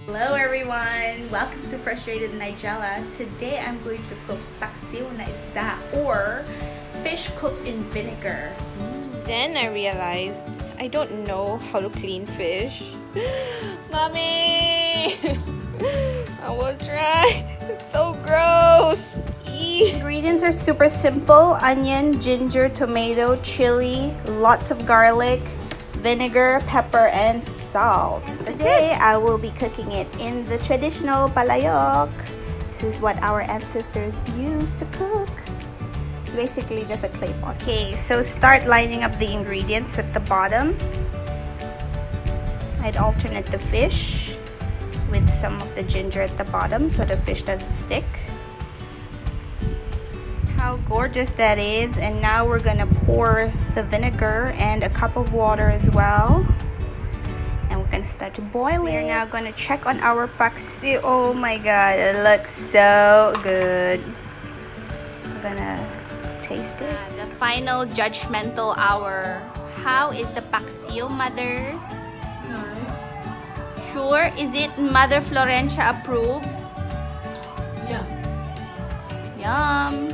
Hello everyone! Welcome to Frustrated Nigella. Today I'm going to cook paksiw na isda or fish cooked in vinegar. Then I realized I don't know how to clean fish. Mommy! I will try. It's so gross. Ingredients are super simple: onion, ginger, tomato, chili, lots of garlic, vinegar, pepper, and salt. Today I will be cooking it in the traditional palayok. This is what our ancestors used to cook. It's basically just a clay pot. Okay, so start lining up the ingredients at the bottom. I'd alternate the fish with some of the ginger at the bottom so the fish doesn't stick. How gorgeous that is. And now we're gonna pour the vinegar and a cup of water as well, and we're gonna start to boil it. We're now gonna check on our paksiw. Oh my god, it looks so good. I'm gonna taste it. The final judgmental hour. How is the paksiw, mother? Sure? Is it Mother Florencia approved? Yeah. Yum.